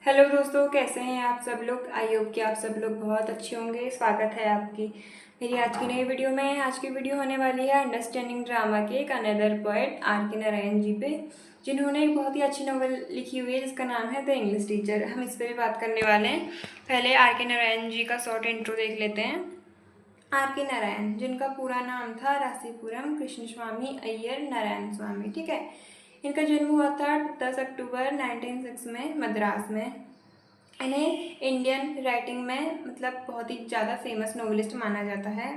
Hello दोस्तों, कैसे हैं आप सब लोग। आई होप कि आप सब लोग बहुत अच्छे होंगे। स्वागत है आपकी मेरी आज की नई वीडियो में। आज की वीडियो होने वाली है अंडरस्टैंडिंग ड्रामा के एक अनदर पोएट आर के नारायण जी पे, जिन्होंने एक बहुत ही अच्छी नॉवल लिखी हुई है जिसका नाम है द इंग्लिश टीचर। हम इस पर भी बात करने वाले हैं। पहले आर के नारायण जी का शॉर्ट इंट्रो देख लेते हैं। आर के नारायण, जिनका पूरा नाम था रासीपुरम कृष्ण स्वामी अय्यर नारायण स्वामी, ठीक है। इनका जन्म हुआ था 10 अक्टूबर 1906 में मद्रास में। इन्हें इंडियन राइटिंग में मतलब बहुत ही ज़्यादा फेमस नॉवलिस्ट माना जाता है।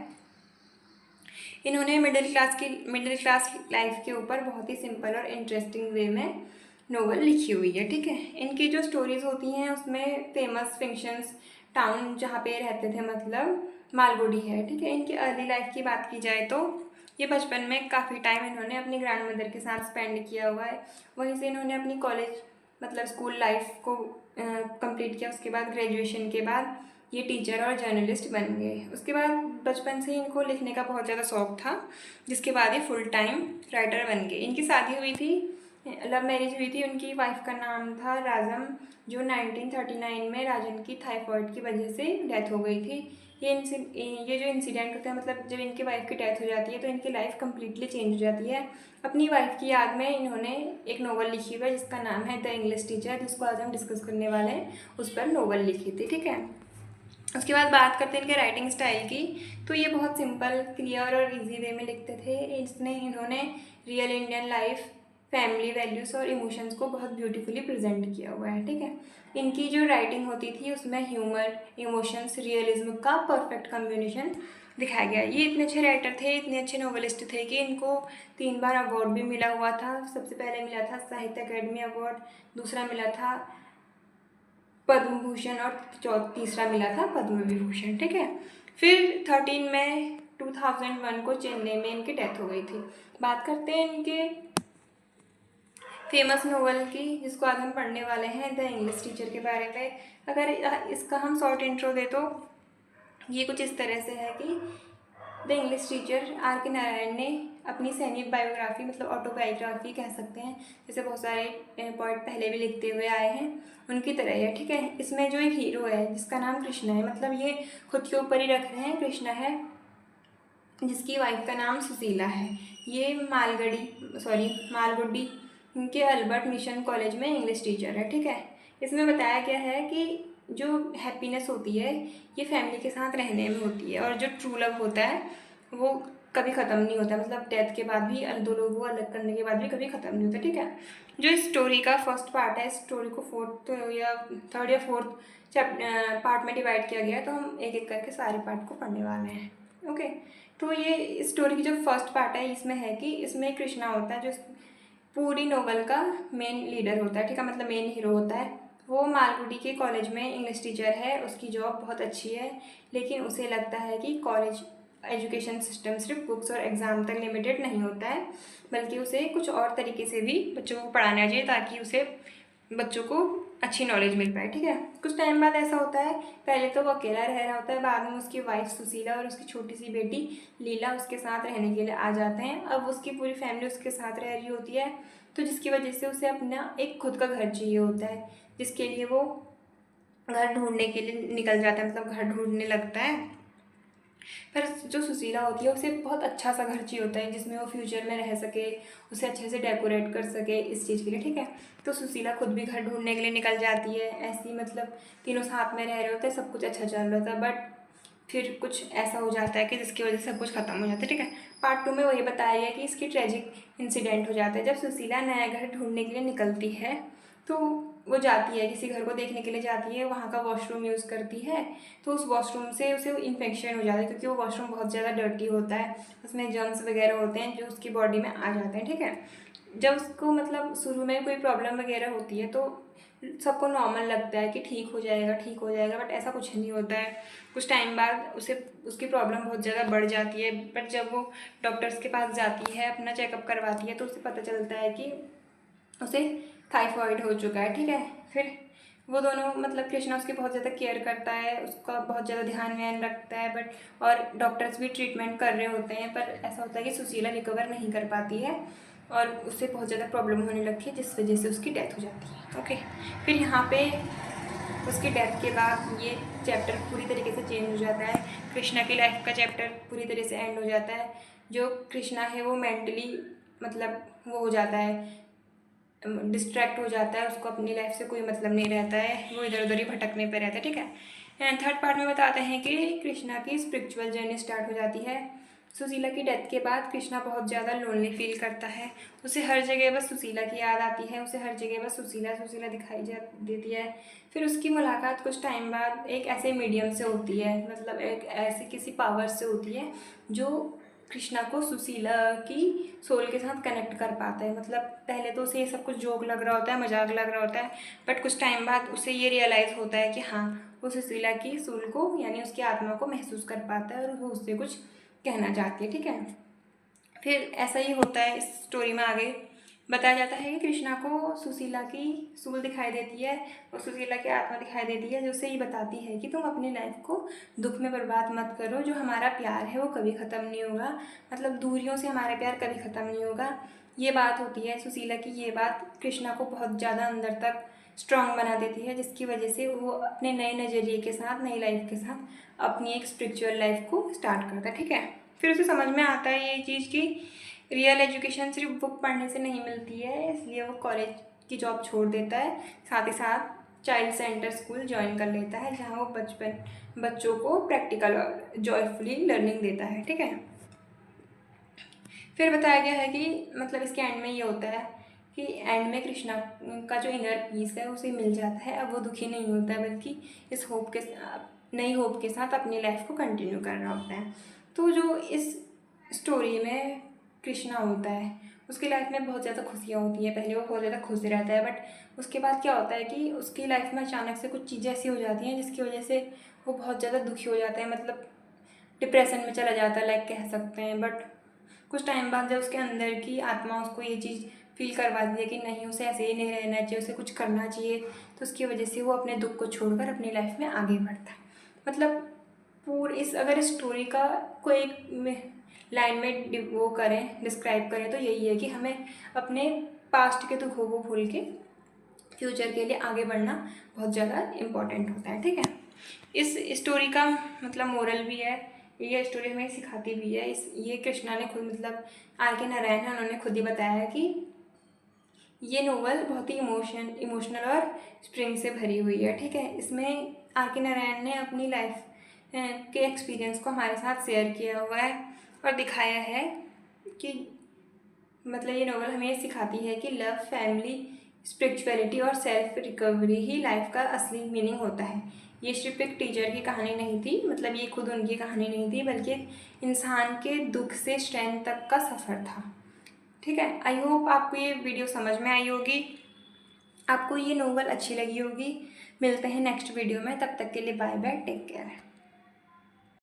इन्होंने मिडिल क्लास लाइफ के ऊपर बहुत ही सिंपल और इंटरेस्टिंग वे में नोवेल लिखी हुई है, ठीक है। इनकी जो स्टोरीज होती हैं उसमें फेमस फिक्शंस टाउन जहाँ पे रहते थे मतलब मालगुडी है, ठीक है। इनकी अर्ली लाइफ की बात की जाए तो ये बचपन में काफ़ी टाइम इन्होंने अपनी ग्रैंड मदर के साथ स्पेंड किया हुआ है। वहीं से इन्होंने अपनी कॉलेज मतलब स्कूल लाइफ को कंप्लीट किया। उसके बाद ग्रेजुएशन के बाद ये टीचर और जर्नलिस्ट बन गए। उसके बाद बचपन से इनको लिखने का बहुत ज़्यादा शौक था, जिसके बाद ये फुल टाइम राइटर बन गए। इनकी शादी हुई थी, लव मैरिज हुई थी। उनकी वाइफ का नाम था राजम, जो 1939 में राजन की थाइफॉइड की वजह से डेथ हो गई थी। ये जो इंसिडेंट होता है मतलब जब इनकी वाइफ की डेथ हो जाती है तो इनकी लाइफ कम्प्लीटली चेंज हो जाती है। अपनी वाइफ की याद में इन्होंने एक नोवेल लिखी हुई है जिसका नाम है द इंग्लिश टीचर, जिसको आज हम डिस्कस करने वाले हैं। उस पर नोवेल लिखी थी, ठीक है। उसके बाद बात करते हैं इनके राइटिंग स्टाइल की। तो ये बहुत सिंपल, क्लियर और इजी वे में लिखते थे। इन्होंने real Indian life, family values और इमोशंस को बहुत ब्यूटीफुली प्रेजेंट किया हुआ है, ठीक है। इनकी जो राइटिंग होती थी उसमें ह्यूमर, इमोशंस, रियलिज्म का परफेक्ट कॉम्बिनेशन दिखाया गया। ये इतने अच्छे राइटर थे, इतने अच्छे नॉवेलिस्ट थे कि इनको 3 बार अवार्ड भी मिला हुआ था। सबसे पहले मिला था साहित्य अकेडमी अवार्ड, दूसरा मिला था पद्म भूषण और तीसरा मिला था पद्म विभूषण, ठीक है। फिर 13 मई 2001 को चेन्नई में इनकी डेथ हो गई थी। बात करते हैं इनके फेमस नोवेल की, जिसको आज हम पढ़ने वाले हैं, द इंग्लिश टीचर के बारे में। अगर इसका हम शॉर्ट इंट्रो दे तो ये कुछ इस तरह से है कि द इंग्लिश टीचर आर के नारायण ने अपनी सैनिक बायोग्राफी मतलब ऑटोबायोग्राफी कह सकते हैं, जैसे बहुत सारे पोइट पहले भी लिखते हुए आए हैं उनकी तरह है, ठीक है। इसमें जो एक हीरो है जिसका नाम कृष्णा है, मतलब ये खुद के ऊपर ही रख रहे हैं कृष्णा है, जिसकी वाइफ का नाम सुशीला है। ये मालगुडी के अल्बर्ट मिशन कॉलेज में इंग्लिश टीचर है, ठीक है। इसमें बताया गया है कि जो हैप्पीनेस होती है ये फैमिली के साथ रहने में होती है, और जो ट्रू लव होता है वो कभी ख़त्म नहीं होता, मतलब डेथ के बाद भी दो लोगों को अलग करने के बाद भी कभी ख़त्म नहीं होता, ठीक है। जो इस स्टोरी का फर्स्ट पार्ट है, इस स्टोरी को थर्ड या फोर्थ पार्ट में डिवाइड किया गया है, तो हम एक एक करके सारे पार्ट को पढ़ने वाले हैं, ओके। तो ये स्टोरी की जो फर्स्ट पार्ट है इसमें है कि इसमें कृष्णा होता है जो पूरी नोवेल का मेन लीडर होता है, ठीक है, मतलब मेन हीरो होता है। वो मालगुडी के कॉलेज में इंग्लिश टीचर है, उसकी जॉब बहुत अच्छी है, लेकिन उसे लगता है कि कॉलेज एजुकेशन सिस्टम सिर्फ बुक्स और एग्ज़ाम तक लिमिटेड नहीं होता है, बल्कि उसे कुछ और तरीके से भी बच्चों को पढ़ाना चाहिए ताकि उसे बच्चों को अच्छी नॉलेज मिल पाए, ठीक है। कुछ टाइम बाद ऐसा होता है, पहले तो वो अकेला रह रहा होता है, बाद में उसकी वाइफ सुशीला और उसकी छोटी सी बेटी लीला उसके साथ रहने के लिए आ जाते हैं। अब उसकी पूरी फैमिली उसके साथ रह रही होती है, तो जिसकी वजह से उसे अपना एक खुद का घर चाहिए होता है, जिसके लिए वो घर ढूंढने के लिए निकल जाता है, मतलब घर ढूंढने लगता है। पर जो सुशीला होती है उसे बहुत अच्छा सा घर चाहिए होता है जिसमें वो फ्यूचर में रह सके, उसे अच्छे से डेकोरेट कर सके इस चीज़ के लिए, ठीक है। तो सुशीला खुद भी घर ढूंढने के लिए निकल जाती है। ऐसी मतलब तीनों साथ में रह रहे होते हैं, सब कुछ अच्छा चल रहा था, बट फिर कुछ ऐसा हो जाता है कि जिसकी वजह से सब कुछ ख़त्म हो जाता है, ठीक है। पार्ट 2 में वही बताया गया कि इसकी ट्रेजिक इंसिडेंट हो जाता है। जब सुशीला नया घर ढूंढने के लिए निकलती है तो वो जाती है किसी घर को देखने के लिए जाती है, वहाँ का वॉशरूम यूज़ करती है, तो उस वॉशरूम से उसे इन्फेक्शन हो जाता है क्योंकि वो वॉशरूम बहुत ज़्यादा डर्टी होता है, उसमें जर्म्स वगैरह होते हैं जो उसकी बॉडी में आ जाते हैं, ठीक है। जब उसको मतलब शुरू में कोई प्रॉब्लम वगैरह होती है तो सबको नॉर्मल लगता है कि ठीक हो जाएगा, बट ऐसा कुछ नहीं होता है। कुछ टाइम बाद उसे उसकी प्रॉब्लम बहुत ज़्यादा बढ़ जाती है, बट जब वो डॉक्टर्स के पास जाती है, अपना चेकअप करवाती है, तो उसे पता चलता है कि उसे थाइफॉइड हो चुका है, ठीक है। फिर वो दोनों मतलब कृष्णा उसकी बहुत ज़्यादा केयर करता है, उसका बहुत ज़्यादा ध्यान व्यान रखता है, बट और डॉक्टर्स भी ट्रीटमेंट कर रहे होते हैं, पर ऐसा होता है कि सुशीला रिकवर नहीं कर पाती है और उससे बहुत ज़्यादा प्रॉब्लम होने लगती है, जिस वजह से उसकी डेथ हो जाती है, ओके। फिर यहाँ पे उसकी डेथ के बाद ये चैप्टर पूरी तरीके से चेंज हो जाता है। कृष्णा की लाइफ का चैप्टर पूरी तरह से एंड हो जाता है। जो कृष्णा है वो मेंटली मतलब वो हो जाता है, डिस्ट्रैक्ट हो जाता है, उसको अपनी लाइफ से कोई मतलब नहीं रहता है, वो इधर उधर ही भटकने पर रहता है। ठीक है। थर्ड पार्ट में बताते हैं कि कृष्णा की स्पिरिचुअल जर्नी स्टार्ट हो जाती है। सुशीला की डेथ के बाद कृष्णा बहुत ज़्यादा लोनली फील करता है। उसे हर जगह बस सुशीला की याद आती है, उसे हर जगह बस सुशीला सुशीला दिखाई देती है। फिर उसकी मुलाकात कुछ टाइम बाद एक ऐसे मीडियम से होती है, मतलब एक ऐसे किसी पावर से होती है जो कृष्णा को सुशीला की सोल के साथ कनेक्ट कर पाता है। मतलब पहले तो उसे ये सब कुछ जोक लग रहा होता है, मजाक लग रहा होता है, बट कुछ टाइम बाद उसे ये रियलाइज़ होता है कि हाँ, वो सुशीला की सोल को यानी उसकी आत्मा को महसूस कर पाता है और वो उससे कुछ कहना चाहती है। ठीक है। फिर ऐसा ही होता है, इस स्टोरी में आगे बताया जाता है कि कृष्णा को सुशीला की सूल दिखाई देती है और सुशीला की आत्मा दिखाई देती है, जो उसे ये बताती है कि तुम अपनी लाइफ को दुख में बर्बाद मत करो, जो हमारा प्यार है वो कभी ख़त्म नहीं होगा, मतलब दूरियों से हमारा प्यार कभी ख़त्म नहीं होगा। ये बात होती है सुशीला की, ये बात कृष्णा को बहुत ज़्यादा अंदर तक स्ट्रॉन्ग बना देती है, जिसकी वजह से वो अपने नए नज़रिए के साथ, नई लाइफ के साथ अपनी एक स्पिरिचुअल लाइफ को स्टार्ट करता है। ठीक है। फिर उसे समझ में आता है ये चीज़ की रियल एजुकेशन सिर्फ बुक पढ़ने से नहीं मिलती है, इसलिए वो कॉलेज की जॉब छोड़ देता है, साथ ही साथ चाइल्ड सेंटर स्कूल ज्वाइन कर लेता है, जहाँ वो बच्चों को प्रैक्टिकल और जॉयफुली लर्निंग देता है। ठीक है। फिर बताया गया है कि मतलब इसके एंड में ये होता है कि एंड में कृष्णा का जो इनर पीस है उसे मिल जाता है। अब वो दुखी नहीं होता है, बल्कि इस होप के नई होप के साथ अपनी लाइफ को कंटिन्यू कर रहा होता है। तो जो इस स्टोरी में कृष्णा होता है, उसकी लाइफ में बहुत ज़्यादा खुशियाँ होती हैं। पहले वो बहुत ज़्यादा खुश रहता है, बट उसके बाद क्या होता है कि उसकी लाइफ में अचानक से कुछ चीज़ें ऐसी हो जाती हैं जिसकी वजह से वो बहुत ज़्यादा दुखी हो जाता है, मतलब डिप्रेशन में चला जाता है, लाइक कह सकते हैं। बट कुछ टाइम बाद जब उसके अंदर की आत्मा उसको ये चीज़ फील करवाती है कि नहीं, उसे ऐसे ही नहीं रहना चाहिए, उसे कुछ करना चाहिए, तो उसकी वजह से वो अपने दुख को छोड़कर अपनी लाइफ में आगे बढ़ता है। मतलब पूरी इस अगर इस स्टोरी का कोई लाइन में वो करें, डिस्क्राइब करें, तो यही है कि हमें अपने पास्ट के दुखों को भूल के फ्यूचर के लिए आगे बढ़ना बहुत ज़्यादा इम्पोर्टेंट होता है। ठीक है। इस स्टोरी का मतलब मोरल भी है, ये स्टोरी हमें सिखाती भी है। ये कृष्णा ने खुद मतलब R.K. नारायण है, उन्होंने खुद ही बताया है कि ये नोवेल बहुत ही इमोशनल और स्प्रिंग से भरी हुई है। ठीक है। इसमें R.K. नारायण ने अपनी लाइफ के एक्सपीरियंस को हमारे साथ शेयर किया हुआ है और दिखाया है कि मतलब ये नोवेल हमें सिखाती है कि लव, फैमिली, स्पिरिचुअलिटी और सेल्फ रिकवरी ही लाइफ का असली मीनिंग होता है। ये सिर्फ एक टीचर की कहानी नहीं थी, मतलब ये खुद उनकी कहानी नहीं थी, बल्कि इंसान के दुख से स्ट्रेंथ तक का सफ़र था। ठीक है। आई होप आपको ये वीडियो समझ में आई होगी, आपको ये नोवेल अच्छी लगी होगी। मिलते हैं नेक्स्ट वीडियो में, तब तक के लिए बाय बाय, टेक केयर।